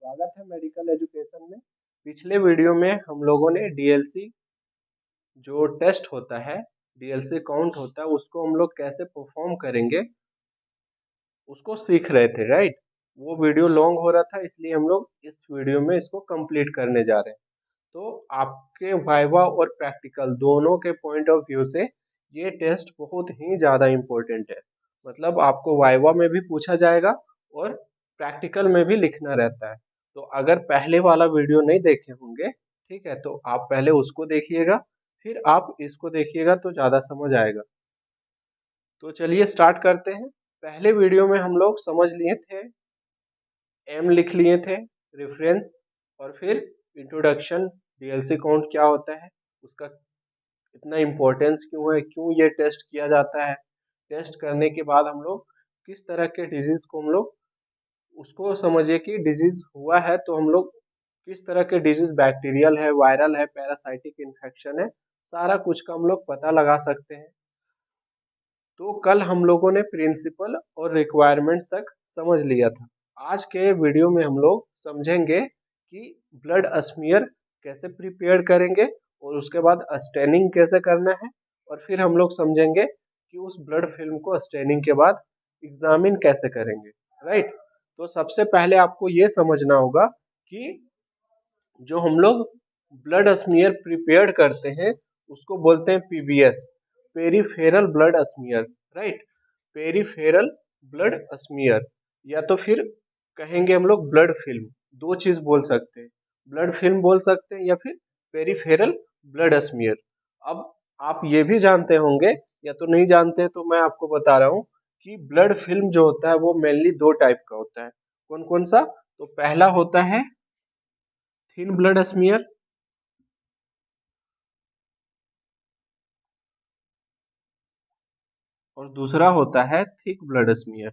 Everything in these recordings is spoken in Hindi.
स्वागत है मेडिकल एजुकेशन में। पिछले वीडियो में हम लोगों ने डीएलसी जो टेस्ट होता है, डीएलसी काउंट होता है, उसको हम लोग कैसे परफॉर्म करेंगे उसको सीख रहे थे, राइट। वो वीडियो लॉन्ग हो रहा था, इसलिए हम लोग इस वीडियो में इसको कंप्लीट करने जा रहे हैं। तो आपके वाइवा और प्रैक्टिकल दोनों के पॉइंट ऑफ व्यू से ये टेस्ट बहुत ही ज़्यादा इम्पोर्टेंट है। मतलब आपको वाइवा में भी पूछा जाएगा और प्रैक्टिकल में भी लिखना रहता है। तो अगर पहले वाला वीडियो नहीं देखे होंगे, ठीक है, तो आप पहले उसको देखिएगा, फिर आप इसको देखिएगा तो ज़्यादा समझ आएगा। तो चलिए स्टार्ट करते हैं। पहले वीडियो में हम लोग समझ लिए थे, एम लिख लिए थे, रेफरेंस, और फिर इंट्रोडक्शन, डीएलसी काउंट क्या होता है, उसका इतना इम्पोर्टेंस क्यों है, क्यों ये टेस्ट किया जाता है, टेस्ट करने के बाद हम लोग किस तरह के डिजीज को हम लोग उसको समझिए कि डिजीज हुआ है तो हम लोग किस तरह के डिजीज, बैक्टीरियल है, वायरल है, पैरासाइटिक इन्फेक्शन है, सारा कुछ का हम लोग पता लगा सकते हैं। तो कल हम लोगों ने प्रिंसिपल और रिक्वायरमेंट्स तक समझ लिया था। आज के वीडियो में हम लोग समझेंगे कि ब्लड स्मीयर कैसे प्रिपेयर करेंगे और उसके बाद स्टेनिंग कैसे करना है, और फिर हम लोग समझेंगे कि उस ब्लड फिल्म को स्टेनिंग के बाद एग्जामिन कैसे करेंगे, राइट। तो सबसे पहले आपको ये समझना होगा कि जो हम लोग ब्लड स्मीयर प्रिपेयर करते हैं उसको बोलते हैं PBS, peripheral blood smear, right. Peripheral blood smear, या तो फिर कहेंगे हम लोग ब्लड फिल्म, दो चीज बोल सकते हैं, ब्लड फिल्म बोल सकते हैं या फिर पेरीफेरल ब्लड स्मीयर। अब आप ये भी जानते होंगे या तो नहीं जानते, तो मैं आपको बता रहा हूँ कि ब्लड फिल्म जो होता है वो मेनली दो टाइप का होता है। कौन कौन सा? तो पहला होता है थिन ब्लड स्मीयर, और दूसरा होता है थिक ब्लड स्मीयर।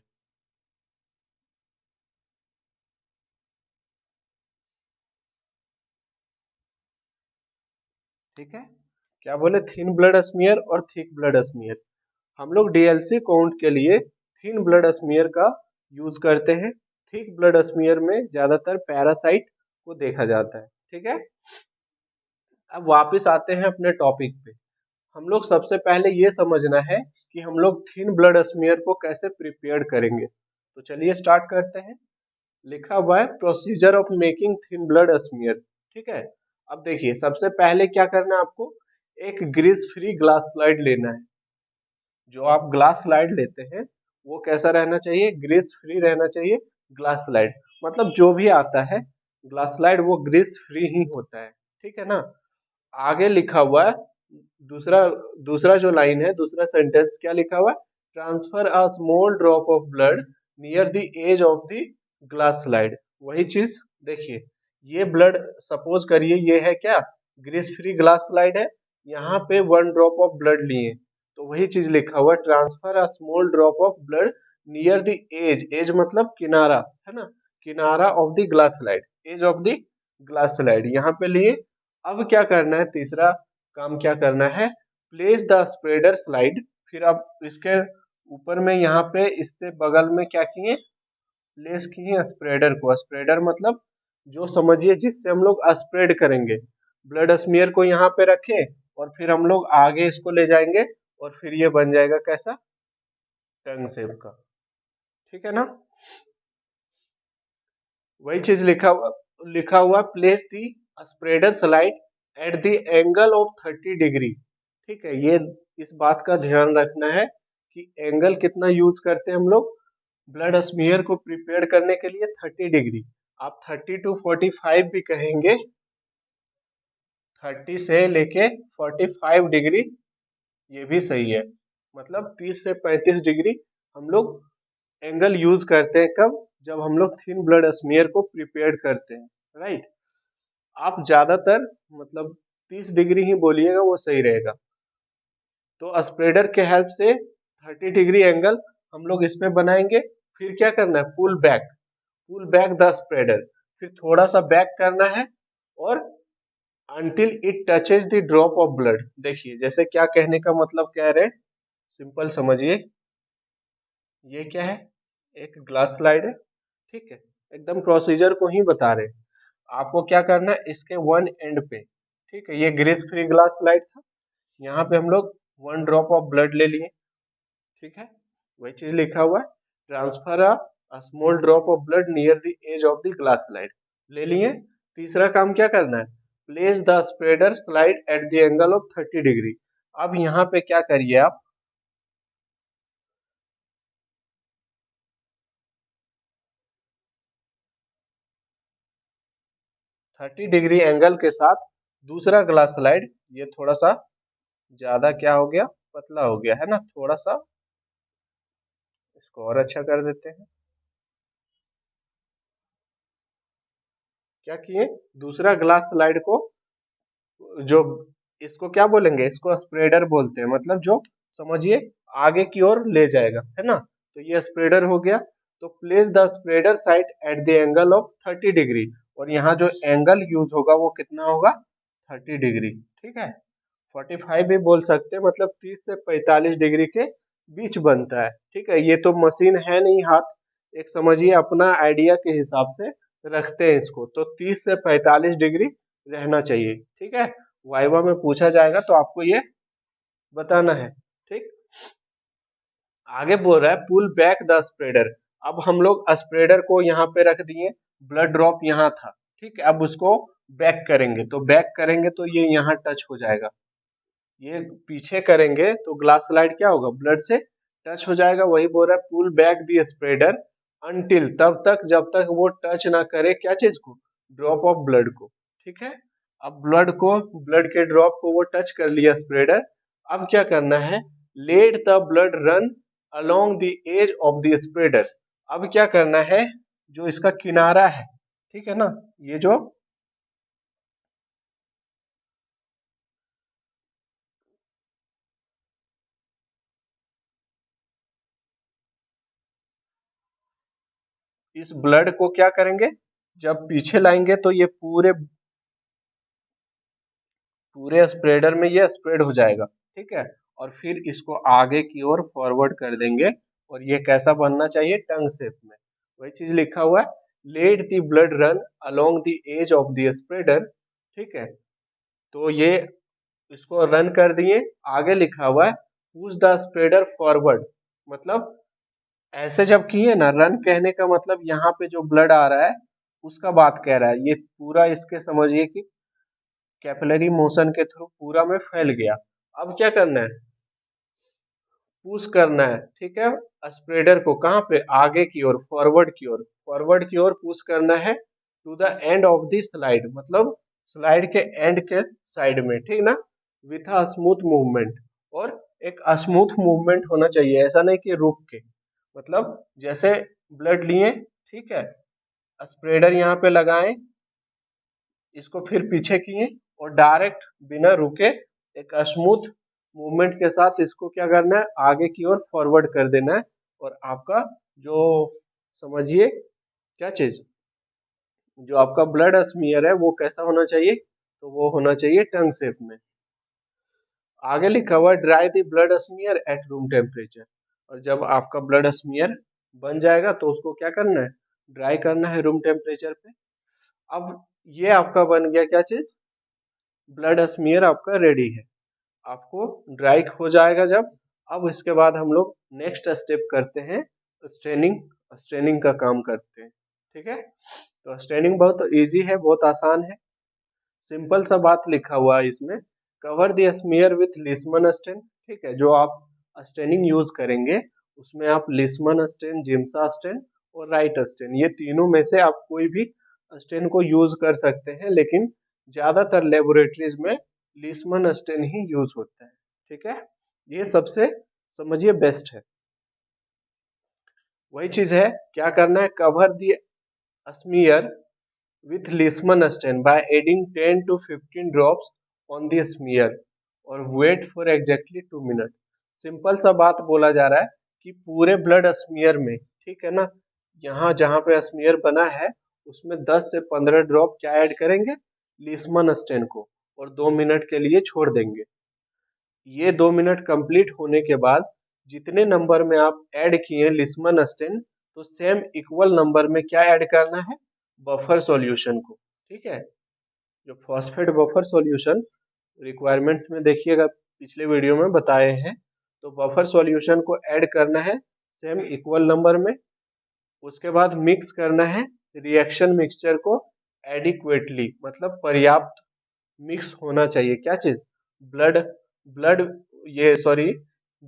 ठीक है, क्या बोले? थिन ब्लड स्मीयर और थिक ब्लड स्मीयर। हम लोग डीएलसी काउंट के लिए थिन ब्लड स्मीयर का यूज करते हैं। थिक ब्लड स्मीयर में ज्यादातर पैरासाइट को देखा जाता है। ठीक है, अब वापस आते हैं अपने टॉपिक पे। हम लोग सबसे पहले ये समझना है कि हम लोग थिन ब्लड स्मीयर को कैसे प्रिपेयर करेंगे। तो चलिए स्टार्ट करते हैं। लिखा हुआ है procedure of making thin blood smear. ठीक है, अब देखिए सबसे पहले क्या करना है आपको, एक ग्रीस फ्री ग्लास स्लाइड लेना है। जो आप ग्लास स्लाइड लेते हैं वो कैसा रहना चाहिए? ग्रीस फ्री रहना चाहिए। ग्लास स्लाइड मतलब जो भी आता है ग्लास स्लाइड वो ग्रीस फ्री ही होता है। ठीक है ना। आगे लिखा हुआ है दूसरा दूसरा जो लाइन है, दूसरा सेंटेंस क्या लिखा हुआ है? Transfer a small drop of blood near the edge of the glass slide. वही चीज देखिए, ये ब्लड सपोज करिए ये है क्या, ग्रीस फ्री ग्लास स्लाइड है, यहाँ पे 1 ड्रॉप ऑफ ब्लड लिए, तो वही चीज लिखा हुआ है transfer a small drop of blood near the edge, edge मतलब किनारा, है ना, किनारा of the glass slide, edge of the glass slide यहाँ पे लिए। अब क्या करना है, तीसरा काम क्या करना है, प्लेस द स्प्रेडर स्लाइड। फिर अब इसके ऊपर में यहाँ पे इससे बगल में क्या किए, प्लेस किए स्प्रेडर को। स्प्रेडर मतलब जो समझिए जिससे हम लोग स्प्रेड करेंगे, ब्लड स्मीयर को यहाँ पे रखे और फिर हम लोग आगे इसको ले जाएंगे और फिर ये बन जाएगा कैसा, टंग शेप का। ठीक है ना। वही चीज लिखा हुआ place the spreader slide at the angle of 30 degree. ठीक है, ये इस बात का ध्यान रखना है कि एंगल कितना यूज करते हैं हम लोग ब्लड स्मीयर को प्रिपेयर करने के लिए, 30 डिग्री। आप 30 to 45 भी कहेंगे, 30 से लेके 45 डिग्री ये भी सही है। मतलब 30 से 35 डिग्री हम लोग एंगल यूज करते हैं, कब? जब हम लोग थिन ब्लड स्मीयर को प्रिपेयर करते हैं, राइट। आप ज्यादातर मतलब 30 डिग्री ही बोलिएगा, वो सही रहेगा। तो स्प्रेडर के हेल्प से 30 डिग्री एंगल हम लोग इसमें बनाएंगे। फिर क्या करना है, पुल बैक द स्प्रेडर, फिर थोड़ा सा बैक करना है, और until it touches the drop of blood। देखिए जैसे क्या कहने का मतलब कह रहे हैं, सिंपल समझिए। ये क्या है, एक ग्लास स्लाइड है, ठीक है, एकदम प्रोसीजर को ही बता रहे। आपको क्या करना है, इसके वन एंड पे, ठीक है, ये ग्रीस फ्री ग्लास स्लाइड था, यहाँ पे हम लोग 1 ड्रॉप ऑफ ब्लड ले लिए, ठीक है, वही चीज लिखा हुआ है, transfer a small drop of blood near the edge of the glass slide, ले लिए। तीसरा काम क्या करना है, place the spreader slide at the angle of 30 degree. अब यहाँ पे क्या करिए आप, 30 डिग्री एंगल के साथ दूसरा ग्लास स्लाइड, ये थोड़ा सा ज्यादा क्या हो गया, पतला हो गया है ना, थोड़ा सा इसको और अच्छा कर देते हैं। क्या किए, दूसरा ग्लास स्लाइड को, जो इसको क्या बोलेंगे, इसको स्प्रेडर बोलते हैं, मतलब जो समझिए आगे की ओर ले जाएगा, है ना, तो ये स्प्रेडर हो गया। तो place the spreader side eight the angle of 30 degree, और यहाँ जो एंगल यूज होगा वो कितना होगा, 30 डिग्री, ठीक है, 45 भी बोल सकते हैं, मतलब 30 से 45 डिग्री के बीच बनता है, ठीक है। ये तो मशीन है नहीं हाथ, एक समझिए अपना आइडिया के हिसाब से रखते हैं इसको, तो 30 से 45 डिग्री रहना चाहिए, ठीक है। वाइवा में पूछा जाएगा तो आपको ये बताना है, ठीक। आगे बोल रहा है पुल बैक द स्प्रेडर। अब हम लोग स्प्रेडर को यहाँ पे रख दिए, ब्लड ड्रॉप यहाँ था, ठीक है, अब उसको बैक करेंगे, तो बैक करेंगे तो ये यहाँ टच हो जाएगा, ये पीछे करेंगे तो ग्लास स्लाइड क्या होगा, ब्लड से टच हो जाएगा। वही बोल रहा है pull back the spreader until, तब तक जब तक वो टच ना करे क्या चीज को, ड्रॉप ऑफ ब्लड को, ठीक है। अब ब्लड को, ब्लड के ड्रॉप को वो टच कर लिया स्प्रेडर। अब क्या करना है, let the blood run along the edge of the spreader. अब क्या करना है, जो इसका किनारा है, ठीक है ना, ये जो इस ब्लड को क्या करेंगे, जब पीछे लाएंगे तो ये पूरे पूरे स्प्रेडर में ये स्प्रेड हो जाएगा, ठीक है, और फिर इसको आगे की ओर फॉरवर्ड कर देंगे, और ये कैसा बनना चाहिए, टंग शेप में, वही चीज लिखा हुआ है, let the blood run along the edge of the spreader, ठीक है। तो ये इसको रन कर दिए, आगे लिखा हुआ है पुश द स्प्रेडर फॉरवर्ड, मतलब ऐसे जब किए ना, रन कहने का मतलब यहाँ पे जो ब्लड आ रहा है उसका बात कह रहा है, ये पूरा इसके समझिए कि कैपिलरी मोशन के थ्रू पूरा में फैल गया। अब क्या करना है, पुश करना है, ठीक है, स्प्रेडर को कहाँ पे, आगे की ओर, फॉरवर्ड की ओर, फॉरवर्ड की ओर पुश करना है to the end of the slide, मतलब स्लाइड के एंड के साइड में, ठीक ना, विथ अ स्मूथ मूवमेंट, और एक स्मूथ मूवमेंट होना चाहिए, ऐसा नहीं कि रुक के, मतलब जैसे ब्लड लिए, ठीक है, स्प्रेडर यहाँ पे लगाएं, इसको फिर पीछे किए, और डायरेक्ट बिना रुके एक स्मूथ मूवमेंट के साथ इसको क्या करना है, आगे की ओर फॉरवर्ड कर देना है, और आपका जो समझिए क्या चीज, जो आपका ब्लड स्मीयर है वो कैसा होना चाहिए, तो वो होना चाहिए टंग शेप में। आगे लिखा हुआ है dry the blood smear at room temperature, और जब आपका ब्लड स्मीयर बन जाएगा तो उसको क्या करना है, ड्राई करना है रूम टेम्परेचर पे। अब ये आपका बन गया क्या चीज, ब्लड स्मीयर आपका रेडी है, आपको ड्राई हो जाएगा जब। अब इसके बाद हम लोग नेक्स्ट स्टेप करते हैं, स्ट्रेनिंग, स्ट्रेनिंग का काम करते हैं, ठीक है। तो स्ट्रेनिंग बहुत इजी है, बहुत आसान है, सिंपल सा बात लिखा हुआ है इसमें, cover the smear with Leishman stain, ठीक है, जो आप स्टेनिंग यूज करेंगे उसमें आप लिस्मन स्टेन, जिम्सा स्टेन और राइट स्टेन, ये तीनों में से आप कोई भी स्टेन को यूज कर सकते हैं, लेकिन ज्यादातर लेबोरेटरीज में लिस्मन स्टेन ही यूज होता है, ठीक है, ये सबसे समझिए बेस्ट है। वही चीज है, क्या करना है, cover the smear with Leishman stain by adding 10 to 15 drops on the smear और wait for exactly 2 minute. Simple सा बात बोला जा रहा है कि पूरे ब्लड स्मीयर में, ठीक है ना, यहाँ जहाँ पे स्मीयर बना है उसमें 10 से 15 ड्रॉप क्या ऐड करेंगे, लिस्मन स्टेन को, और 2 मिनट के लिए छोड़ देंगे। ये 2 मिनट कंप्लीट होने के बाद जितने नंबर में आप ऐड किए लिस्मन स्टेन, तो सेम इक्वल नंबर में क्या ऐड करना है, बफर सॉल्यूशन को। ठीक है, जो फॉस्फेट बफर सॉल्यूशन रिक्वायरमेंट्स में देखिएगा, पिछले वीडियो में बताए हैं। तो बफर सॉल्यूशन को ऐड करना है सेम इक्वल नंबर में। उसके बाद मिक्स करना है रिएक्शन मिक्सचर को एडिक्वेटली, मतलब पर्याप्त मिक्स होना चाहिए। क्या चीज, ब्लड ब्लड ये सॉरी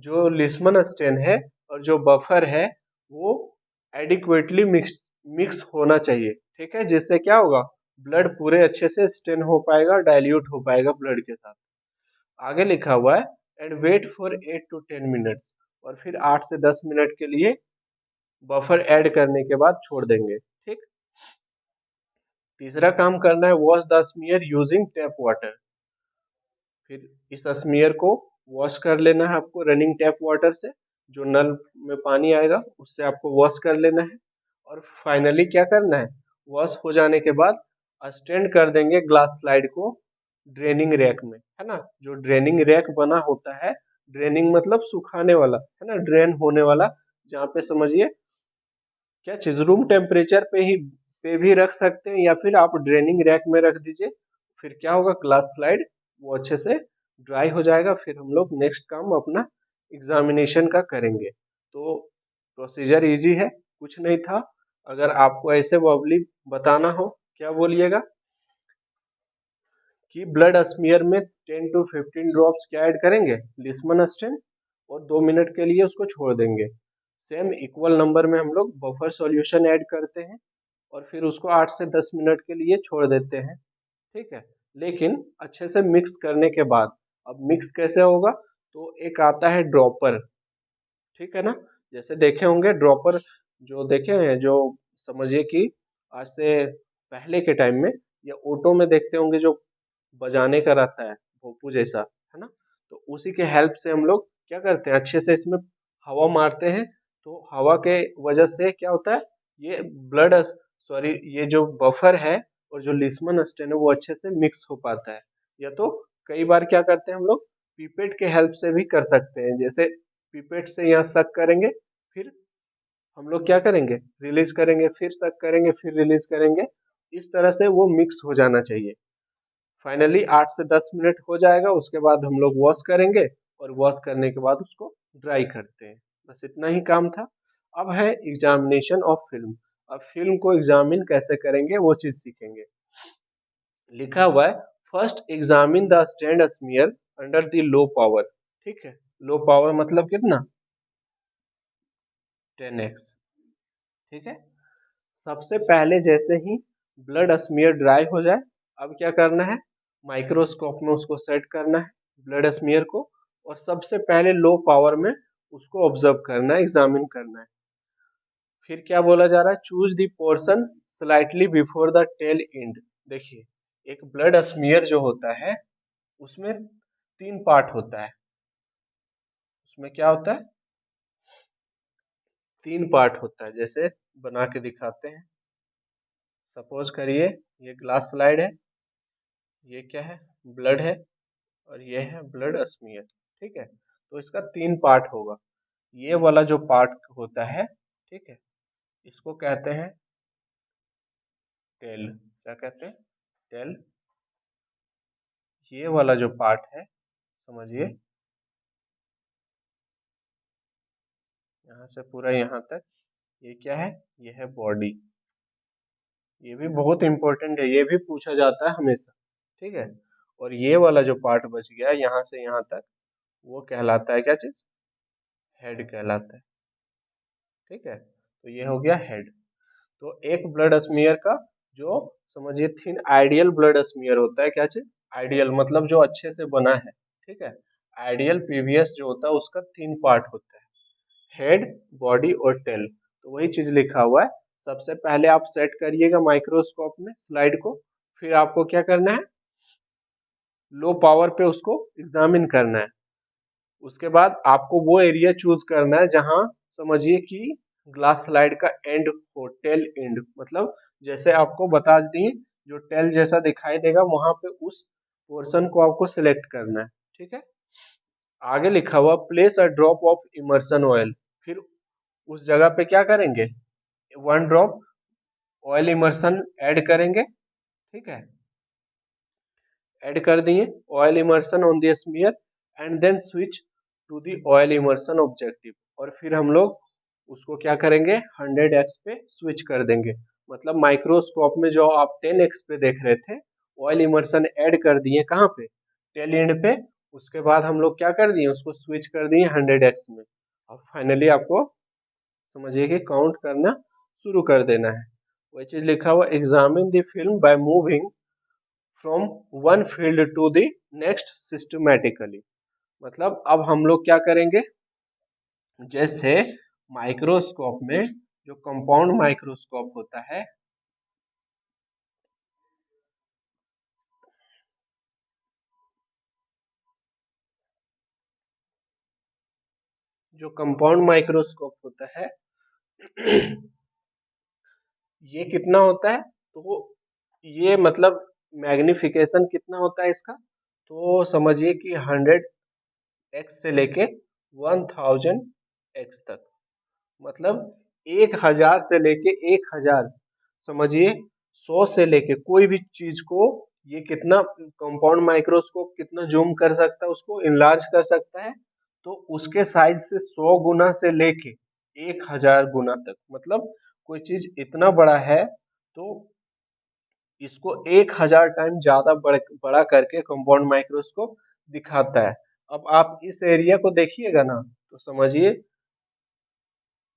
जो लिस्मन स्टेन है और जो बफर है वो एडिक्वेटली मिक्स मिक्स होना चाहिए। ठीक है, जिससे क्या होगा, ब्लड पूरे अच्छे से स्टेन हो पाएगा, डाइल्यूट हो पाएगा ब्लड के साथ। आगे लिखा हुआ है and wait for 8 to 10 minutes, और फिर 8 से 10 मिनट के लिए बफर ऐड करने के बाद छोड़ देंगे। ठीक, तीसरा काम करना है wash the smear using tap water. फिर इस स्मीयर को वॉश कर लेना है आपको रनिंग टैप वाटर से, जो नल में पानी आएगा उससे आपको वॉश कर लेना है। और फाइनली क्या करना है, वॉश हो जाने के बाद स्टैंड कर देंगे ग्लास स्लाइड को ड्रेनिंग रैक में, है ना। जो ड्रेनिंग रैक बना होता है, ड्रेनिंग मतलब सुखाने वाला, है ना, ड्रेन होने वाला, जहाँ पे समझिए क्या चीज रूम टेम्परेचर पे भी रख सकते हैं, या फिर आप ड्रेनिंग रैक में रख दीजिए। फिर क्या होगा, ग्लास स्लाइड वो अच्छे से ड्राई हो जाएगा। फिर हम लोग नेक्स्ट काम अपना एग्जामिनेशन का करेंगे। तो प्रोसीजर इजी है, कुछ नहीं था। अगर आपको ऐसे वर्बली बताना हो, क्या बोलिएगा कि ब्लड स्मीयर में 10 to 15 ड्रॉप्स क्या ऐड करेंगे, लिस्मन स्टेन, और 2 मिनट के लिए उसको छोड़ देंगे। सेम इक्वल नंबर में हम लोग बफर सॉल्यूशन ऐड करते हैं और फिर उसको 8 से 10 मिनट के लिए छोड़ देते हैं। ठीक है, लेकिन अच्छे से मिक्स करने के बाद, अब मिक्स कैसे होगा, तो एक आता है ड्रॉपर। ठीक है ना, जैसे देखे होंगे ड्रॉपर, जो देखे हैं, जो समझिए कि आज से पहले के टाइम में या ऑटो में देखते होंगे, जो बजाने का रहता है भोपू जैसा, है ना। तो उसी के हेल्प से हम लोग क्या करते हैं, अच्छे से इसमें हवा मारते हैं। तो हवा के वजह से क्या होता है, ये ब्लड सॉरी ये जो बफर है और जो लिस्मन स्टेन है वो अच्छे से मिक्स हो पाता है। या तो कई बार क्या करते हैं हम लोग, पीपेट के हेल्प से भी कर सकते हैं। जैसे पीपेट से यहाँ सक करेंगे, फिर हम लोग क्या करेंगे, रिलीज करेंगे, फिर सक करेंगे, फिर रिलीज करेंगे। इस तरह से वो मिक्स हो जाना चाहिए। फाइनली 8 से 10 मिनट हो जाएगा, उसके बाद हम लोग वॉश करेंगे और वॉश करने के बाद उसको ड्राई करते हैं। बस इतना ही काम था। अब है एग्जामिनेशन ऑफ फिल्म। अब फिल्म को एग्जामिन कैसे करेंगे वो चीज सीखेंगे। लिखा हुआ है first examine the stand smear under the low power. ठीक है, लो पावर मतलब कितना, 10x। ठीक है, सबसे पहले जैसे ही ब्लड स्मीयर ड्राई हो जाए, अब क्या करना है, माइक्रोस्कोप में उसको सेट करना है ब्लड स्मीयर को, और सबसे पहले लो पावर में उसको ऑब्जर्व करना है, एग्जामिन करना है। फिर क्या बोला जा रहा है, choose the portion slightly before the tail end. देखिए, एक ब्लड स्मीयर जो होता है उसमें 3 पार्ट होता है। उसमें क्या होता है, 3 पार्ट होता है। जैसे बना के दिखाते हैं, सपोज करिए ये ग्लास स्लाइड है, ये क्या है, ब्लड है, और ये है ब्लड स्मीयर। ठीक है, तो इसका 3 पार्ट होगा। ये वाला जो पार्ट होता है, ठीक है, इसको कहते हैं टेल। क्या कहते हैं, टेल। ये वाला जो पार्ट है, समझिए यहाँ से पूरा यहाँ तक, ये क्या है, ये है बॉडी। ये भी बहुत इंपॉर्टेंट है, ये भी पूछा जाता है हमेशा। ठीक है, और ये वाला जो पार्ट बच गया यहाँ से यहाँ तक, वो कहलाता है क्या चीज, हेड कहलाता है। ठीक है, तो ये हो गया हेड। तो एक ब्लड स्मीयर का जो समझिए थिन आइडियल ब्लड स्मीयर होता है, क्या चीज, आइडियल मतलब जो अच्छे से बना है। ठीक है, आइडियल पीवीएस जो होता है उसका 3 पार्ट होता है, हेड, बॉडी और टेल। तो वही चीज लिखा हुआ है। सबसे पहले आप सेट करिएगा माइक्रोस्कोप में स्लाइड को, फिर आपको क्या करना है, लो पावर पे उसको एग्जामिन करना है। उसके बाद आपको वो एरिया चूज करना है जहां समझिए कि ग्लास स्लाइड का एंड हो, टेल एंड, मतलब जैसे आपको बता दी, जो टेल जैसा दिखाई देगा वहां पे उस पोर्शन को आपको सिलेक्ट करना है। ठीक है, आगे लिखा हुआ place a drop of immersion oil. फिर उस जगह पे क्या करेंगे, 1 ड्रॉप ऑयल इमर्शन ऐड करेंगे, ठीक है, ऐड कर दिए oil immersion on the smear and then switch to the oil immersion objective, और फिर हम लोग उसको क्या करेंगे 100x पे स्विच कर देंगे। मतलब माइक्रोस्कोप में जो आप 10x पे देख रहे थे ऑयल इमर्शन ऐड कर दिए कहाँ पे, टेल एंड पे। उसके बाद हम लोग क्या कर दिए उसको स्विच कर दिए 100x में। अब फाइनली आपको समझिए कि काउंट करना शुरू कर देना है। वही चीज लिखा हुआ examine the film by moving from one field to the next systematically. मतलब अब हम लोग क्या करेंगे, जैसे माइक्रोस्कोप में जो कंपाउंड माइक्रोस्कोप होता है, जो कंपाउंड माइक्रोस्कोप होता है ये कितना होता है, तो ये मतलब मैग्निफिकेशन कितना होता है इसका, तो समझिए कि 100x से लेके 1000x तक, मतलब 1000 से लेके 1000, समझिए 100 से लेके कोई भी चीज को ये कितना कंपाउंड माइक्रोस्कोप कितना जूम कर सकता है, उसको इनलार्ज कर सकता है, तो उसके साइज से 100 गुना से लेके 1000 गुना तक, मतलब कोई चीज इतना बड़ा है तो इसको 1000 टाइम ज्यादा बड़ा करके कंपाउंड माइक्रोस्कोप दिखाता है। अब आप इस एरिया को देखिएगा ना तो समझिए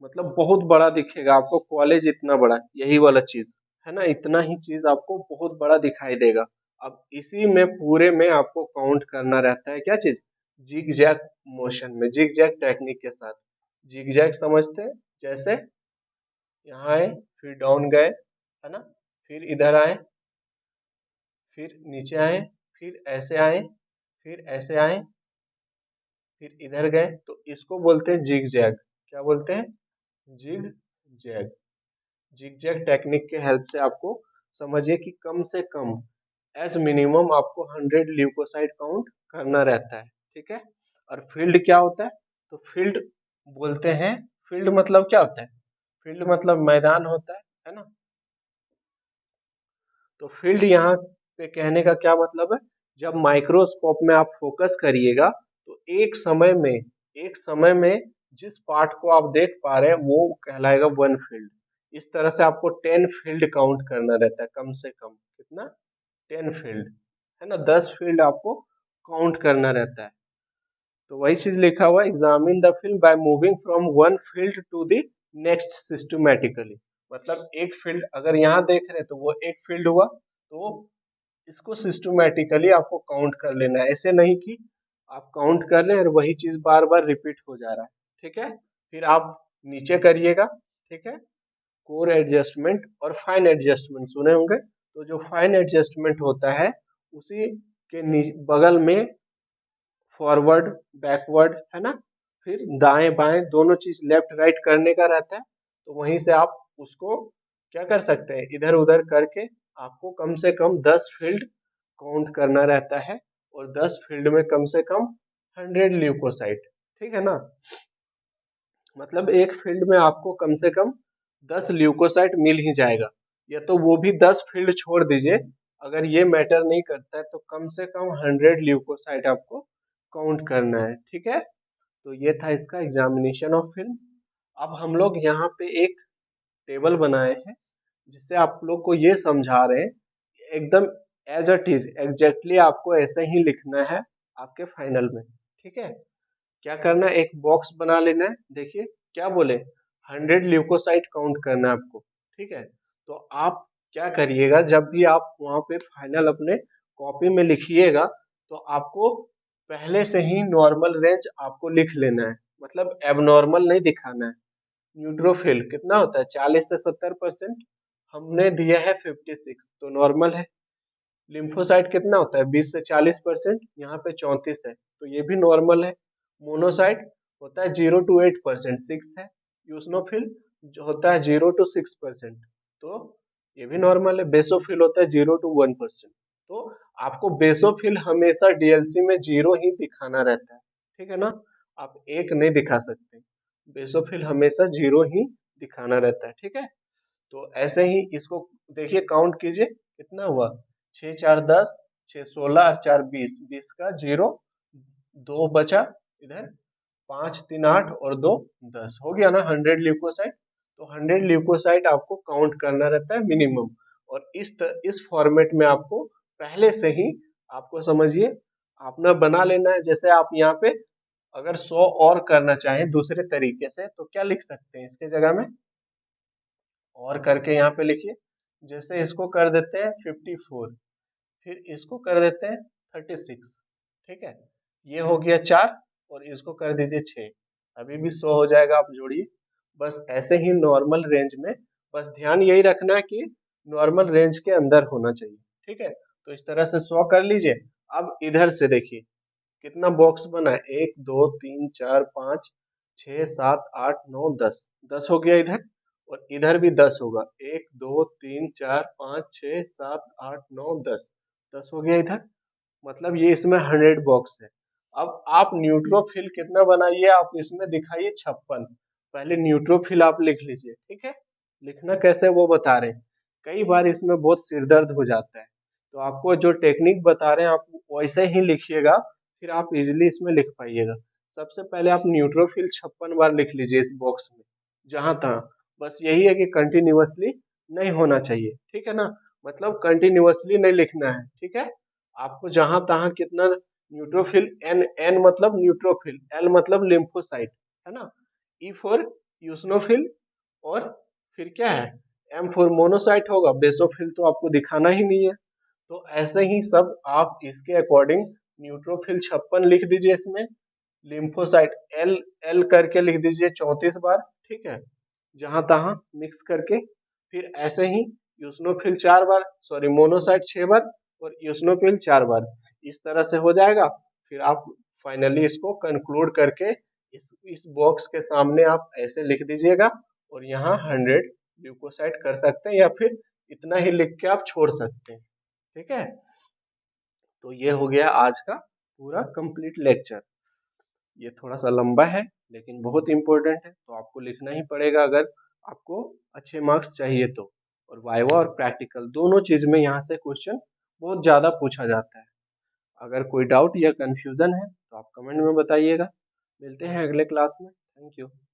मतलब बहुत बड़ा दिखेगा आपको, कॉलेज इतना बड़ा, यही वाला चीज है ना, इतना ही चीज आपको बहुत बड़ा दिखाई देगा। अब इसी में पूरे में आपको काउंट करना रहता है क्या चीज, जिग जैग मोशन में, जिग जैग टेक्निक के साथ। जिग जैग समझते हैं, जैसे यहाँ आए फिर डाउन गए है ना, फिर इधर आए, फिर नीचे आए, फिर ऐसे आए, फिर ऐसे आए, फिर इधर गए, तो इसको बोलते हैं जिग जैग। क्या बोलते हैं, जिग जैग। जिगजैग टेक्निक के हेल्प से आपको समझिए कि कम से कम एज मिनिमम आपको 100 ल्यूकोसाइट काउंट करना रहता है, ठीक है। और फील्ड क्या होता है, तो फील्ड बोलते हैं, फील्ड मतलब क्या होता है, फील्ड मतलब मैदान होता है ना। तो फील्ड यहाँ पे कहने का क्या मतलब है, जब माइक्रोस्कोप में आप फोकस करिएगा तो एक समय में जिस पार्ट को आप देख पा रहे हैं वो कहलाएगा वन फील्ड। इस तरह से आपको 10 फील्ड काउंट करना रहता है, कम से कम कितना, 10 फील्ड, है ना, 10 फील्ड आपको काउंट करना रहता है। तो वही चीज लिखा हुआ examine the field by moving from one field to the next systematically. मतलब एक फील्ड अगर यहाँ देख रहे हैं तो वो एक फील्ड हुआ, तो इसको सिस्टमैटिकली आपको काउंट कर लेना है, ऐसे नहीं कि आप काउंट कर रहे हैं और वही चीज बार बार रिपीट हो जा रहा है, ठीक है। फिर आप नीचे करिएगा, ठीक है, कोर एडजस्टमेंट और फाइन एडजस्टमेंट सुने होंगे, तो जो फाइन एडजस्टमेंट होता है उसी के बगल में फॉरवर्ड बैकवर्ड है ना, फिर दाएं बाएं दोनों चीज लेफ्ट राइट करने का रहता है। तो वहीं से आप उसको क्या कर सकते हैं, इधर उधर करके आपको कम से कम 10 फील्ड काउंट करना रहता है, और 10 फील्ड में कम से कम 100 ल्यूकोसाइट, ठीक है ना। मतलब एक फील्ड में आपको कम से कम 10 ल्यूकोसाइट मिल ही जाएगा, या तो वो भी 10 फील्ड छोड़ दीजिए, अगर ये मैटर नहीं करता है तो कम से कम 100 ल्यूकोसाइट आपको काउंट करना है, ठीक है। तो ये था इसका एग्जामिनेशन ऑफ फिल्म। अब हम लोग यहाँ पे एक टेबल बनाए हैं जिससे आप लोग को ये समझा रहे हैं एकदम एज अ इज एग्जैक्टली आपको ऐसे ही लिखना है आपके फाइनल में, ठीक है। क्या करना है, एक बॉक्स बना लेना है, देखिए क्या बोले 100 ल्यूकोसाइट काउंट करना है आपको, ठीक है। तो आप क्या करिएगा, जब भी आप वहां पे फाइनल अपने कॉपी में लिखिएगा तो आपको पहले से ही नॉर्मल रेंज आपको लिख लेना है, मतलब एबनॉर्मल नहीं दिखाना है। न्यूट्रोफिल कितना होता है 40 से 70%, हमने दिया है 56 तो नॉर्मल है। लिम्फोसाइट कितना होता है 20 से 40%, यहाँ पे 34 है तो ये भी नॉर्मल है। मोनोसाइट होता है 0 to 8%, 6 है। यूसनोफिल जो होता है 0 to 6%, तो ये भी नॉर्मल है। बेसोफिल होता है 0 to 1%। तो आपको बेसोफिल हमेशा डीएलसी में 0 ही दिखाना रहता है, ठीक है ना, आप एक नहीं दिखा सकते, बेसोफिल हमेशा 0 ही दिखाना रहता है, ठीक है। तो ऐसे ही इसको देखिए, काउंट कीजिए कितना हुआ, 6 4 10, 6 16 और 4 20, 20 का 0, 2 बचा इधर, 5 3 8 और 2 10, हो गया ना 100 ल्यूकोसाइट। तो 100 ल्यूकोसाइट आपको काउंट करना रहता है मिनिमम। और इस फॉर्मेट में आपको पहले से ही, आपको समझिए, आपने बना लेना है। जैसे आप यहाँ पे अगर 100 और करना चाहें दूसरे तरीके से तो क्या लिख सकते हैं इसके जगह में, और करके यहाँ पे लिखिए। जैसे इसको कर देते हैं 54, फिर इसको कर देते हैं 36, ठीक है, ये हो गया 4, और इसको कर दीजिए 6, अभी भी 100 हो जाएगा, आप जोड़िए। बस ऐसे ही नॉर्मल रेंज में, बस ध्यान यही रखना है कि नॉर्मल रेंज के अंदर होना चाहिए, ठीक है। तो इस तरह से 100 कर लीजिए। अब इधर से देखिए कितना बॉक्स बना है, 1 2 3 4 5 6 7 8 9 10, 10 हो गया इधर, और इधर भी 10 होगा, 1 2 3 4 5 6 7 8 9 10, 10 हो गया इधर। मतलब ये इसमें 100 बॉक्स है। अब आप न्यूट्रोफिल कितना बनाइए, आप इसमें दिखाइए 56। पहले न्यूट्रोफिल आप लिख लीजिए, ठीक है। लिखना कैसे वो बता रहे हैं, कई बार इसमें बहुत सिरदर्द हो जाता है, तो आपको जो टेक्निक बता रहे हैं आप वैसे ही लिखिएगा, फिर आप इजिली इसमें लिख पाइएगा। सबसे पहले आप न्यूट्रोफिल 56 बार लिख लीजिए इस बॉक्स में, जहां तहाँ। बस यही है कि कंटिन्यूअसली नहीं होना चाहिए, ठीक है ना, मतलब कंटिन्यूअसली नहीं लिखना है, ठीक है। आपको जहां तहां कितना न्यूट्रोफिल, एन एन मतलब न्यूट्रोफिल, एल मतलब लिम्फोसाइट, है ना, ई फॉर यूसनोफिल, और फिर क्या है, एम फॉर मोनोसाइट होगा, बेसोफिल तो आपको दिखाना ही नहीं है। तो ऐसे ही सब आप इसके अकॉर्डिंग न्यूट्रोफिल 56 लिख दीजिए इसमें, लिम्फोसाइट एल एल करके लिख दीजिए 34 बार, ठीक है, जहां तहां मिक्स करके। फिर ऐसे ही यूसनोफिल 4 बार, सॉरी मोनोसाइट 6 बार, और यूसनोफिल 4 बार, इस तरह से हो जाएगा। फिर आप फाइनली इसको कंक्लूड करके इस बॉक्स के सामने आप ऐसे लिख दीजिएगा, और यहाँ 100 ल्यूकोसाइट कर सकते हैं, या फिर इतना ही लिख के आप छोड़ सकते हैं, ठीक है। तो ये हो गया आज का पूरा कंप्लीट लेक्चर। ये थोड़ा सा लंबा है लेकिन बहुत इंपॉर्टेंट है, तो आपको लिखना ही पड़ेगा अगर आपको अच्छे मार्क्स चाहिए तो। और वाइवा और प्रैक्टिकल दोनों चीज में यहाँ से क्वेश्चन बहुत ज्यादा पूछा जाता है। अगर कोई डाउट या कंफ्यूजन है तो आप कमेंट में बताइएगा। मिलते हैं अगले क्लास में। Thank you.